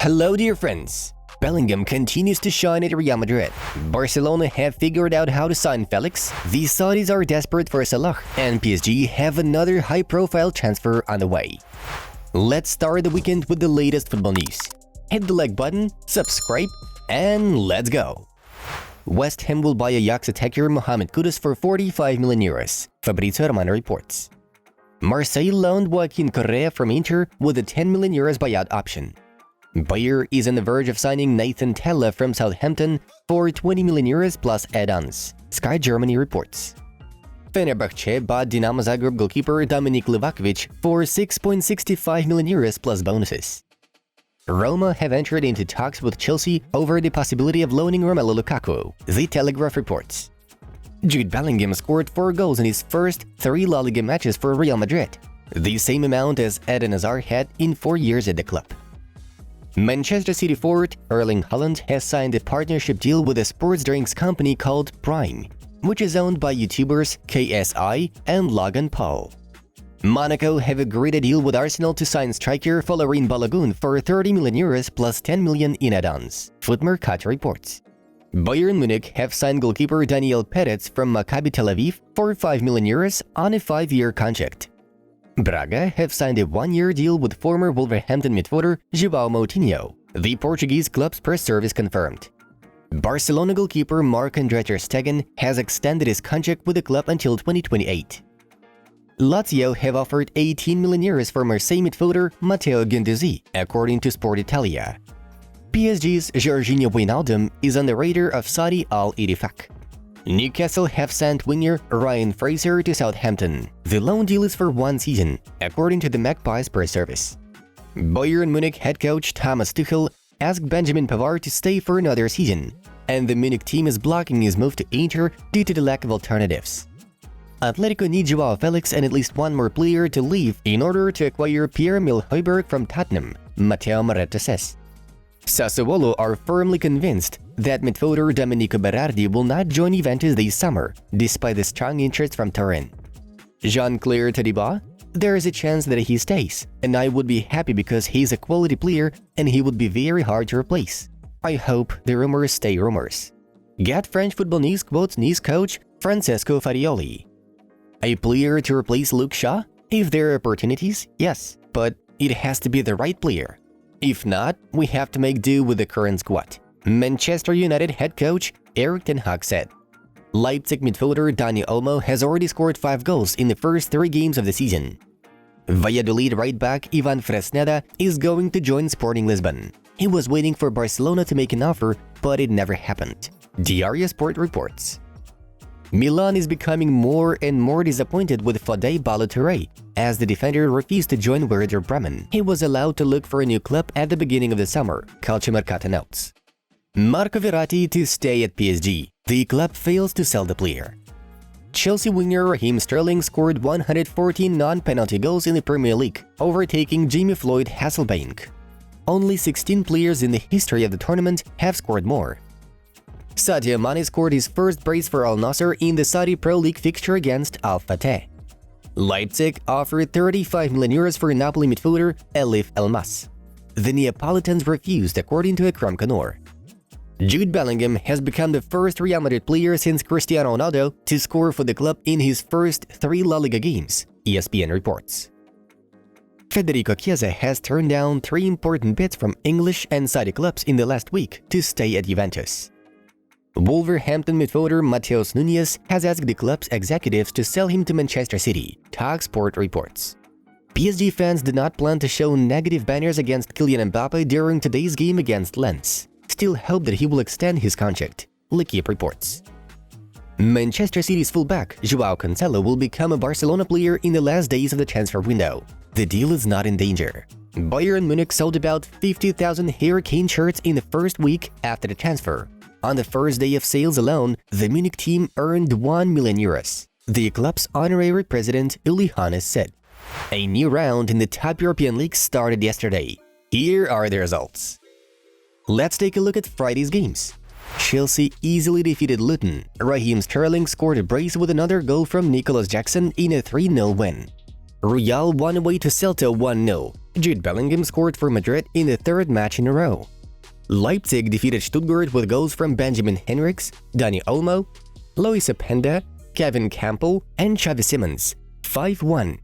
Hello dear friends! Bellingham continues to shine at Real Madrid. Barcelona have figured out how to sign Felix, the Saudis are desperate for Salah, and PSG have another high-profile transfer on the way. Let's start the weekend with the latest football news. Hit the like button, subscribe, and let's go! West Ham will buy Ajax attacker Mohamed Kudus for 45 million euros, Fabrizio Romano reports. Marseille loaned Joaquin Correa from Inter with a 10 million euros buyout option. Bayer is on the verge of signing Nathan Tella from Southampton for 20 million euros plus add-ons, Sky Germany reports. Fenerbahce bought Dinamo Zagreb goalkeeper Dominik Livakovic for 6.65 million euros plus bonuses. Roma have entered into talks with Chelsea over the possibility of loaning Romelu Lukaku, The Telegraph reports. Jude Bellingham scored 4 goals in his first 3 La Liga matches for Real Madrid, the same amount as Eden Hazard had in 4 years at the club. Manchester City forward Erling Haaland has signed a partnership deal with a sports drinks company called Prime, which is owned by YouTubers KSI and Logan Paul. Monaco have agreed a deal with Arsenal to sign striker Folarin Balogun for 30 million euros plus 10 million in add-ons, Footmercato reports. Bayern Munich have signed goalkeeper Daniel Peretz from Maccabi Tel Aviv for 5 million euros on a 5-year contract. Braga have signed a 1-year deal with former Wolverhampton midfielder João Moutinho, the Portuguese club's press service confirmed. Barcelona goalkeeper Marc-André ter Stegen has extended his contract with the club until 2028. Lazio have offered 18 million euros for Marseille midfielder Matteo Guendouzi, according to Sport Italia. PSG's Jorginho Wijnaldum is on the radar of Saudi Al-Ittihad. Newcastle have sent winger Ryan Fraser to Southampton. The loan deal is for 1 season, according to the Magpies press service. Bayern Munich head coach Thomas Tuchel asked Benjamin Pavard to stay for another season, and the Munich team is blocking his move to Inter due to the lack of alternatives. Atletico needs João Felix and at least 1 more player to leave in order to acquire Pierre-Emile Højbjerg from Tottenham, Matteo Moretti says. Sassuolo are firmly convinced that midfielder Domenico Berardi will not join Juventus this summer, despite the strong interest from Turin. Jean-Claire Todibo: there is a chance that he stays, and I would be happy because he's a quality player and he would be very hard to replace. I hope the rumors stay rumors. Get French football news quotes Nice coach Francesco Farioli. A player to replace Luke Shaw? If there are opportunities, yes, but it has to be the right player. If not, we have to make do with the current squad, Manchester United head coach Erik ten Hag said. Leipzig midfielder Dani Olmo has already scored 5 goals in the first 3 games of the season. Valladolid right-back Ivan Fresneda is going to join Sporting Lisbon. He was waiting for Barcelona to make an offer, but it never happened, Diario Sport reports. Milan is becoming more and more disappointed with Fode Ballo-Touré, as the defender refused to join Werder Bremen. He was allowed to look for a new club at the beginning of the summer, Calciomercato notes. Marco Verratti to stay at PSG. The club fails to sell the player. Chelsea winger Raheem Sterling scored 114 non-penalty goals in the Premier League, overtaking Jamie Floyd Hasselbaink. Only 16 players in the history of the tournament have scored more. Sadio Mane scored his first brace for Al Nassr in the Saudi Pro League fixture against Al Fateh. Leipzig offered 35 million euros for Napoli midfielder Elif Elmas. The Neapolitans refused, according to Akram Kanor. Jude Bellingham has become the first Real Madrid player since Cristiano Ronaldo to score for the club in his first 3 La Liga games, ESPN reports. Federico Chiesa has turned down 3 important bids from English and Saudi clubs in the last week to stay at Juventus. Wolverhampton midfielder Mateus Nunes has asked the club's executives to sell him to Manchester City, Talksport reports. PSG fans did not plan to show negative banners against Kylian Mbappe during today's game against Lens. Still hope that he will extend his contract, L'Equipe reports. Manchester City's fullback João Cancelo will become a Barcelona player in the last days of the transfer window. The deal is not in danger. Bayern Munich sold about 50,000 Harry Kane shirts in the first week after the transfer. On the first day of sales alone, the Munich team earned 1 million euros, the club's honorary president Uli Hoeneß said. A new round in the top European leagues started yesterday. Here are the results. Let's take a look at Friday's games. Chelsea easily defeated Luton. Raheem Sterling scored a brace with another goal from Nicholas Jackson in a 3-0 win. Real won away to Celta 1-0. Jude Bellingham scored for Madrid in the third match in a row. Leipzig defeated Stuttgart with goals from Benjamin Henrichs, Dani Olmo, Lois Openda, Kevin Campbell, and Xavi Simons, 5-1.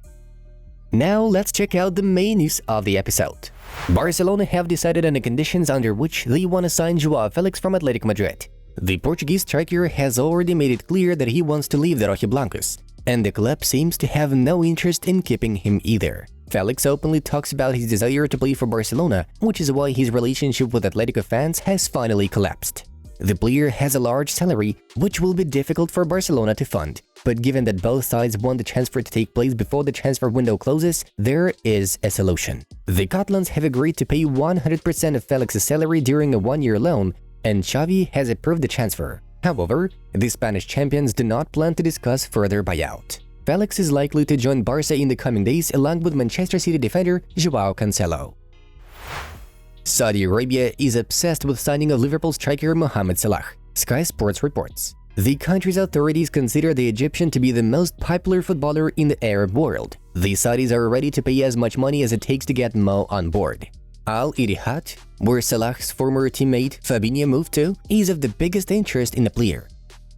Now let's check out the main news of the episode. Barcelona have decided on the conditions under which they want to sign João Felix from Atletico Madrid. The Portuguese striker has already made it clear that he wants to leave the Rojiblancos, and the club seems to have no interest in keeping him either. Felix openly talks about his desire to play for Barcelona, which is why his relationship with Atletico fans has finally collapsed. The player has a large salary, which will be difficult for Barcelona to fund, but given that both sides want the transfer to take place before the transfer window closes, there is a solution. The Catalans have agreed to pay 100% of Felix's salary during a one-year loan, and Xavi has approved the transfer. However, the Spanish champions do not plan to discuss further buyout. Felix is likely to join Barca in the coming days along with Manchester City defender João Cancelo. Saudi Arabia is obsessed with signing of Liverpool striker Mohamed Salah, Sky Sports reports. The country's authorities consider the Egyptian to be the most popular footballer in the Arab world. The Saudis are ready to pay as much money as it takes to get Mo on board. Al-Ittihad, where Salah's former teammate Fabinho moved to, is of the biggest interest in the player.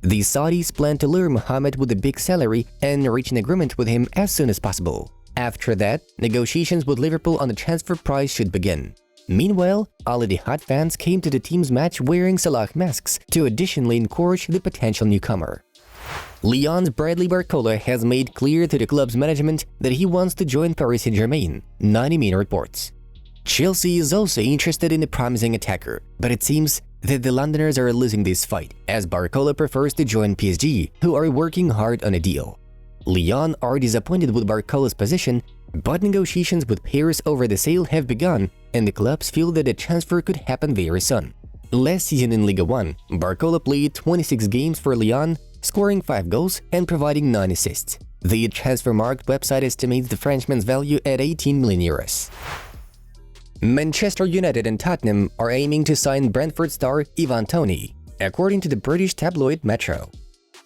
The Saudis plan to lure Mohamed with a big salary and reach an agreement with him as soon as possible. After that, negotiations with Liverpool on the transfer price should begin. Meanwhile, Al-Ittihad fans came to the team's match wearing Salah masks to additionally encourage the potential newcomer. Lyon's Bradley Barcola has made clear to the club's management that he wants to join Paris Saint-Germain, 90 Min reports. Chelsea is also interested in the promising attacker, but it seems that the Londoners are losing this fight, as Barcola prefers to join PSG, who are working hard on a deal. Lyon are disappointed with Barcola's position, but negotiations with Paris over the sale have begun, and the clubs feel that the transfer could happen very soon. Last season in Ligue 1, Barcola played 26 games for Lyon, scoring 5 goals and providing 9 assists. The Transfermarkt website estimates the Frenchman's value at 18 million euros. Manchester United and Tottenham are aiming to sign Brentford star Ivan Toney, according to the British tabloid Metro.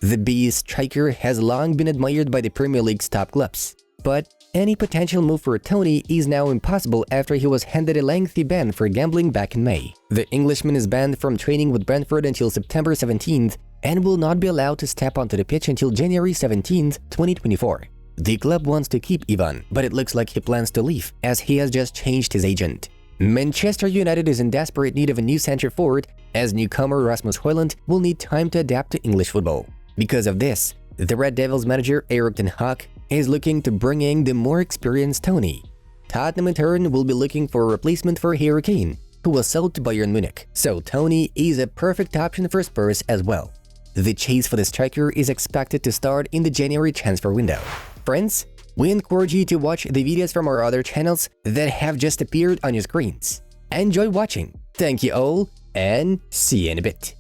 The Bees striker has long been admired by the Premier League's top clubs, but any potential move for Toney is now impossible after he was handed a lengthy ban for gambling back in May. The Englishman is banned from training with Brentford until September 17th and will not be allowed to step onto the pitch until January 17th, 2024. The club wants to keep Ivan, but it looks like he plans to leave, as he has just changed his agent. Manchester United is in desperate need of a new centre forward, as newcomer Rasmus Højlund will need time to adapt to English football. Because of this, the Red Devils manager Erik ten Hag is looking to bring in the more experienced Toney. Tottenham in turn will be looking for a replacement for Harry Kane, who was sold to Bayern Munich, so Toney is a perfect option for Spurs as well. The chase for the striker is expected to start in the January transfer window. Friends, we encourage you to watch the videos from our other channels that have just appeared on your screens. Enjoy watching. Thank you all, and see you in a bit.